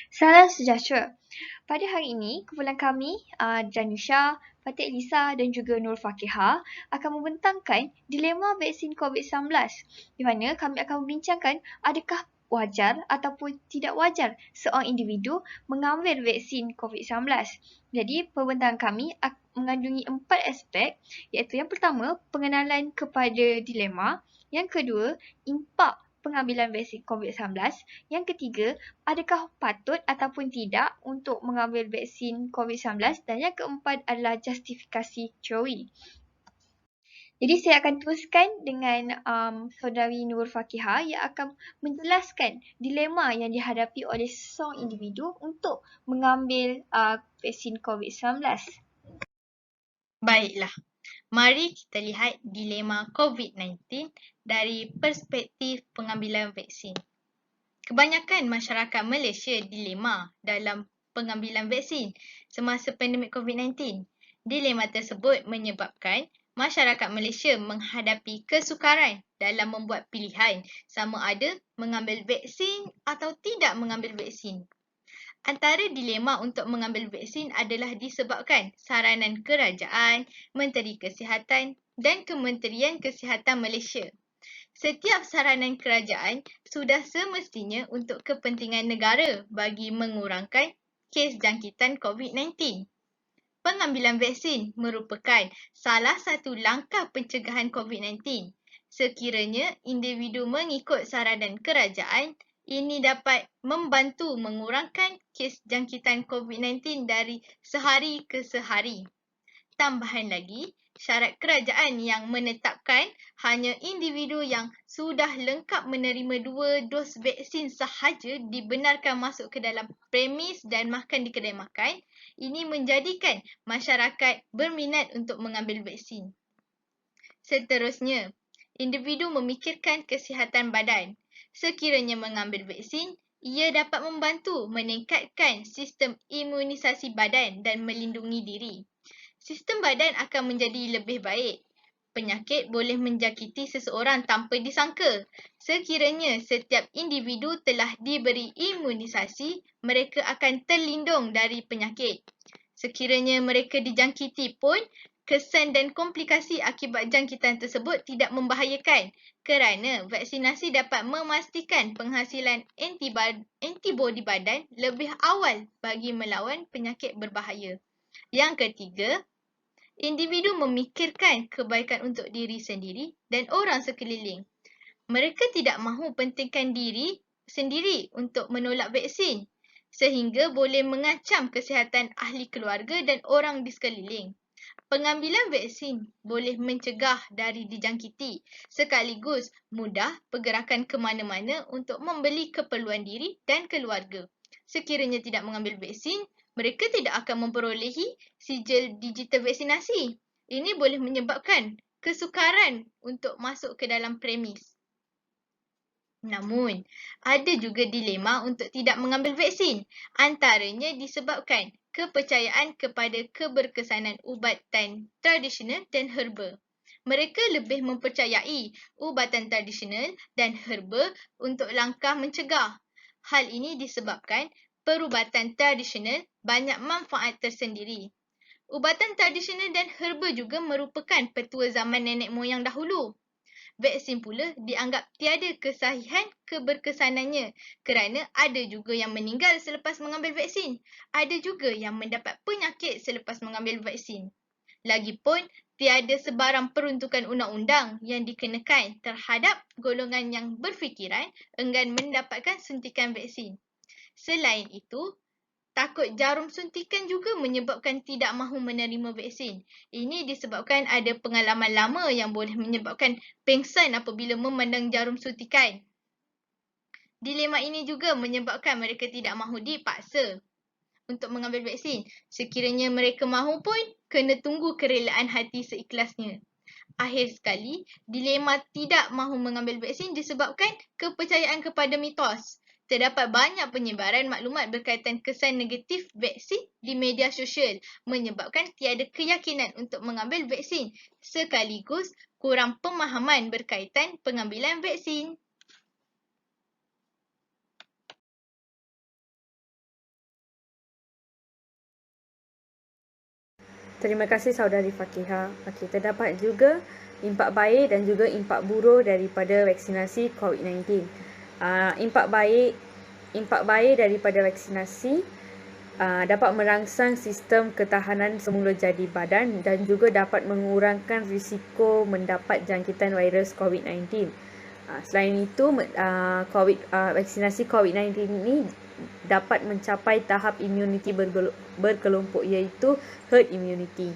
Salam sejahtera. Pada hari ini, kumpulan kami, Janusha, Fatih Elisa dan juga Nur Fakihah akan membentangkan dilema vaksin COVID-19 di mana kami akan membincangkan adakah wajar ataupun tidak wajar seorang individu mengambil vaksin COVID-19. Jadi, pembentangan kami mengandungi 4 aspek iaitu yang pertama, pengenalan kepada dilema, yang kedua, impak pengambilan vaksin COVID-19, yang ketiga, adakah patut ataupun tidak untuk mengambil vaksin COVID-19 dan yang keempat adalah justifikasi teori. Jadi saya akan teruskan dengan saudari Nur Fakihah yang akan menjelaskan dilema yang dihadapi oleh seorang individu untuk mengambil vaksin COVID-19. Baiklah, mari kita lihat dilema COVID-19 dari perspektif pengambilan vaksin. Kebanyakan masyarakat Malaysia dilema dalam pengambilan vaksin semasa pandemik COVID-19. Dilema tersebut menyebabkan masyarakat Malaysia menghadapi kesukaran dalam membuat pilihan sama ada mengambil vaksin atau tidak mengambil vaksin. Antara dilema untuk mengambil vaksin adalah disebabkan saranan kerajaan, Menteri Kesihatan dan Kementerian Kesihatan Malaysia. Setiap saranan kerajaan sudah semestinya untuk kepentingan negara bagi mengurangkan kes jangkitan COVID-19. Pengambilan vaksin merupakan salah satu langkah pencegahan COVID-19. Sekiranya individu mengikut saranan kerajaan, ini dapat membantu mengurangkan kes jangkitan COVID-19 dari sehari ke sehari. Tambahan lagi, syarat kerajaan yang menetapkan hanya individu yang sudah lengkap menerima 2 dos vaksin sahaja dibenarkan masuk ke dalam premis dan makan di kedai makan, ini menjadikan masyarakat berminat untuk mengambil vaksin. Seterusnya, individu memikirkan kesihatan badan. Sekiranya mengambil vaksin, ia dapat membantu meningkatkan sistem imunisasi badan dan melindungi diri. Sistem badan akan menjadi lebih baik. Penyakit boleh menjangkiti seseorang tanpa disangka. Sekiranya setiap individu telah diberi imunisasi, mereka akan terlindung dari penyakit. Sekiranya mereka dijangkiti pun, kesan dan komplikasi akibat jangkitan tersebut tidak membahayakan kerana vaksinasi dapat memastikan penghasilan antibodi badan lebih awal bagi melawan penyakit berbahaya. Yang ketiga, individu memikirkan kebaikan untuk diri sendiri dan orang sekeliling. Mereka tidak mahu pentingkan diri sendiri untuk menolak vaksin sehingga boleh mengancam kesihatan ahli keluarga dan orang di sekeliling. Pengambilan vaksin boleh mencegah dari dijangkiti sekaligus mudah pergerakan ke mana-mana untuk membeli keperluan diri dan keluarga. Sekiranya tidak mengambil vaksin, mereka tidak akan memperolehi sijil digital vaksinasi. Ini boleh menyebabkan kesukaran untuk masuk ke dalam premis. Namun, ada juga dilema untuk tidak mengambil vaksin. Antaranya disebabkan kepercayaan kepada keberkesanan ubatan tradisional dan herba. Mereka lebih mempercayai ubatan tradisional dan herba untuk langkah mencegah. Hal ini disebabkan perubatan tradisional banyak manfaat tersendiri. Ubatan tradisional dan herba juga merupakan petua zaman nenek moyang dahulu. Vaksin pula dianggap tiada kesahihan keberkesanannya kerana ada juga yang meninggal selepas mengambil vaksin. Ada juga yang mendapat penyakit selepas mengambil vaksin. Lagipun, tiada sebarang peruntukan undang-undang yang dikenakan terhadap golongan yang berfikiran enggan mendapatkan suntikan vaksin. Selain itu, takut jarum suntikan juga menyebabkan tidak mahu menerima vaksin. Ini disebabkan ada pengalaman lama yang boleh menyebabkan pengsan apabila memandang jarum suntikan. Dilema ini juga menyebabkan mereka tidak mahu dipaksa untuk mengambil vaksin. Sekiranya mereka mahu pun, kena tunggu kerelaan hati seikhlasnya. Akhir sekali, dilema tidak mahu mengambil vaksin disebabkan kepercayaan kepada mitos. Terdapat banyak penyebaran maklumat berkaitan kesan negatif vaksin di media sosial menyebabkan tiada keyakinan untuk mengambil vaksin sekaligus kurang pemahaman berkaitan pengambilan vaksin. Terima kasih saudari Fakihah. Okey, terdapat juga impak baik dan juga impak buruk daripada vaksinasi COVID-19. Impak baik daripada vaksinasi dapat merangsang sistem ketahanan semula jadi badan dan juga dapat mengurangkan risiko mendapat jangkitan virus COVID-19. Selain itu, vaksinasi COVID-19 ini dapat mencapai tahap imuniti berkelompok iaitu herd immunity.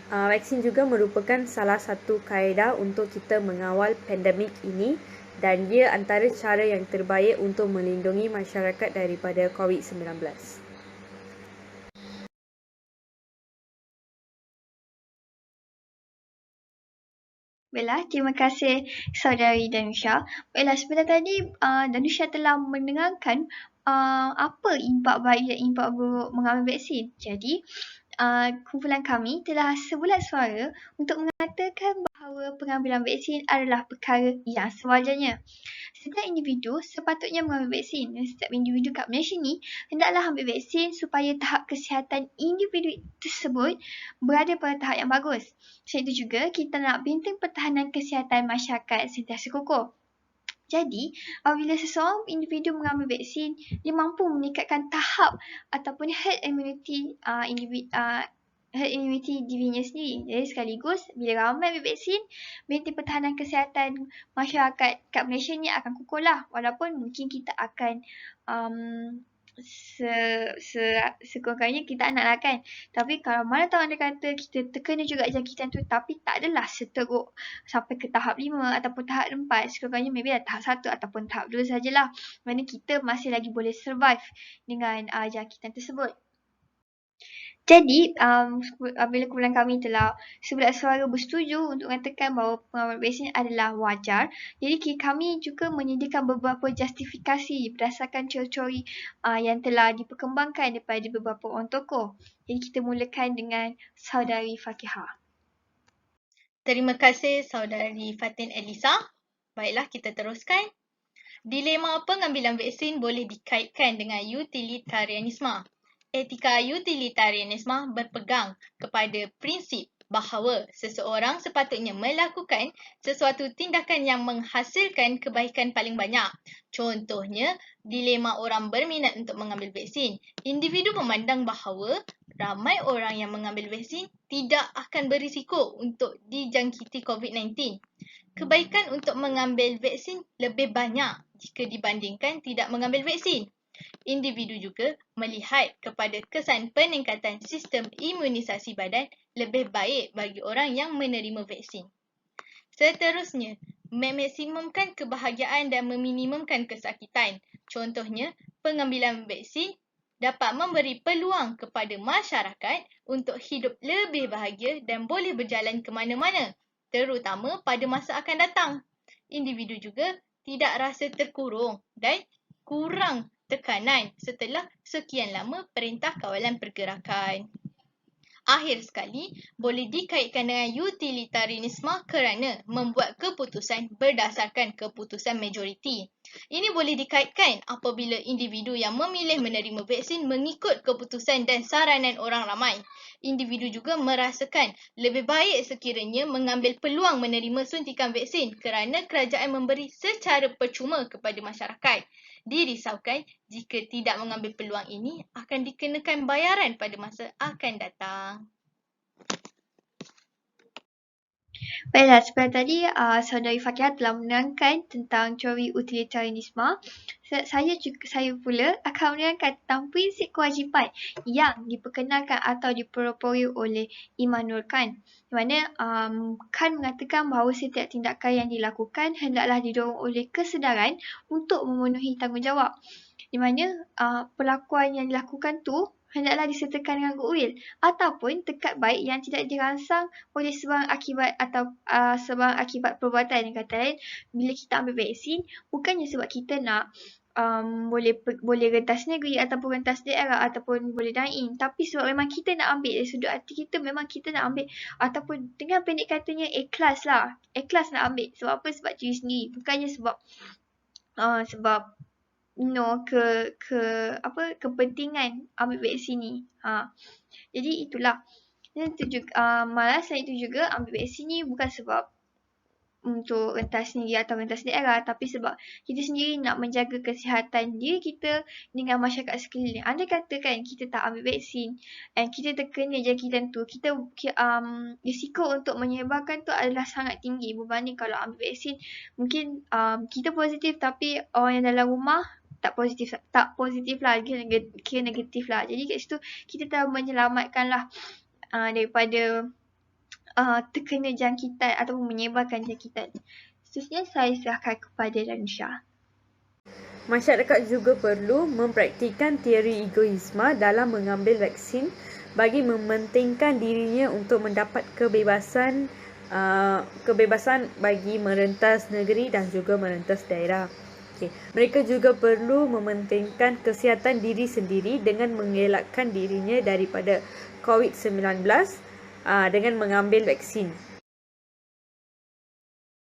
Vaksin juga merupakan salah satu kaedah untuk kita mengawal pandemik ini dan ia antara cara yang terbaik untuk melindungi masyarakat daripada COVID-19. Baiklah, terima kasih saudari Danusha. Baiklah, sebentar tadi Danusha telah mendengarkan apa impak baik dan impak buruk mengambil vaksin. Jadi, kumpulan kami telah sebulat suara untuk mengatakan bahawa pengambilan vaksin adalah perkara yang sewajarnya. Setiap individu sepatutnya mengambil vaksin dan setiap individu kat Malaysia ni hendaklah ambil vaksin supaya tahap kesihatan individu tersebut berada pada tahap yang bagus. Selain itu juga, kita nak benteng pertahanan kesihatan masyarakat sentiasa kokoh. Jadi, apabila seseorang individu mengambil vaksin, dia mampu meningkatkan tahap ataupun herd immunity dirinya sendiri. Jadi sekaligus, bila ramai ambil vaksin, benteng pertahanan kesihatan masyarakat kat Malaysia ni akan kokoh lah. Walaupun mungkin kita akan sekurang-kurangnya kita nak lah kan. Tapi kalau mana tahu anda kata kita terkena juga jangkitan tu tapi tak adalah seteruk sampai ke tahap 5 ataupun tahap 4. Sekurang-kurangnya maybe tahap 1 ataupun tahap 2 sajalah. Mana kita masih lagi boleh survive dengan jangkitan tersebut. Jadi, bila kumpulan kami telah sebulat suara bersetuju untuk mengatakan bahawa pengambilan vaksin adalah wajar, jadi kami juga menyediakan beberapa justifikasi berdasarkan teori yang telah diperkembangkan daripada beberapa orang tokoh. Jadi kita mulakan dengan saudari Fakihah. Terima kasih saudari Fatin Elisa. Baiklah, kita teruskan. Dilema pengambilan vaksin boleh dikaitkan dengan utilitarianisme. Etika utilitarianisme berpegang kepada prinsip bahawa seseorang sepatutnya melakukan sesuatu tindakan yang menghasilkan kebaikan paling banyak. Contohnya, dilema orang berminat untuk mengambil vaksin. Individu memandang bahawa ramai orang yang mengambil vaksin tidak akan berisiko untuk dijangkiti COVID-19. Kebaikan untuk mengambil vaksin lebih banyak jika dibandingkan tidak mengambil vaksin. Individu juga melihat kepada kesan peningkatan sistem imunisasi badan lebih baik bagi orang yang menerima vaksin. Seterusnya, memaksimumkan kebahagiaan dan meminimumkan kesakitan. Contohnya, pengambilan vaksin dapat memberi peluang kepada masyarakat untuk hidup lebih bahagia dan boleh berjalan ke mana-mana, terutama pada masa akan datang. Individu juga tidak rasa terkurung dan kurang tekanan setelah sekian lama perintah kawalan pergerakan. Akhir sekali, boleh dikaitkan dengan utilitarianisme kerana membuat keputusan berdasarkan keputusan majoriti. Ini boleh dikaitkan apabila individu yang memilih menerima vaksin mengikut keputusan dan saranan orang ramai. Individu juga merasakan lebih baik sekiranya mengambil peluang menerima suntikan vaksin kerana kerajaan memberi secara percuma kepada masyarakat. Dirisaukan jika tidak mengambil peluang ini akan dikenakan bayaran pada masa akan datang. Baiklah, seperti tadi saudari Fakihah telah menerangkan tentang teori utilitarianisme. Saya pula akan menerangkan tentang prinsip kewajipan yang diperkenalkan atau dipropoi oleh Immanuel Kant. Di mana Kant mengatakan bahawa setiap tindakan yang dilakukan hendaklah didorong oleh kesedaran untuk memenuhi tanggungjawab. Di mana perlakuan yang dilakukan tu hendaklah disertakan dengan goodwill ataupun tekad baik yang tidak dirangsang oleh sebarang akibat atau sebarang akibat perbuatan. Yang kata lain, bila kita ambil vaksin, bukannya sebab kita nak boleh rentas negeri ataupun rentas daerah ataupun boleh dine-in, tapi sebab memang kita nak ambil dari sudut hati kita, memang kita nak ambil ataupun dengan pendek katanya ikhlas nak ambil. Sebab apa? Sebab diri sendiri, bukannya sebab kepentingan ambil vaksin ni. Jadi itulah. Dan itu juga malah selain itu juga ambil vaksin ni bukan sebab untuk rentas sendiri atau rentas daerah, tapi sebab kita sendiri nak menjaga kesihatan diri kita dengan masyarakat sekeliling. Andai kata kan kita tak ambil vaksin dan kita terkena jangkitan tu, risiko untuk menyebarkan tu adalah sangat tinggi berbanding kalau ambil vaksin. Mungkin kita positif tapi orang yang dalam rumah tak positif lah, kira negatif lah. Jadi kat situ kita telah menyelamatkan lah daripada terkena jangkitan ataupun menyebarkan jangkitan. Seterusnya saya serahkan kepada Danusha. Masyarakat juga perlu mempraktikkan teori egoisme dalam mengambil vaksin bagi mementingkan dirinya untuk mendapat kebebasan bagi merentas negeri dan juga merentas daerah. Mereka juga perlu mementingkan kesihatan diri sendiri dengan mengelakkan dirinya daripada COVID-19 dengan mengambil vaksin.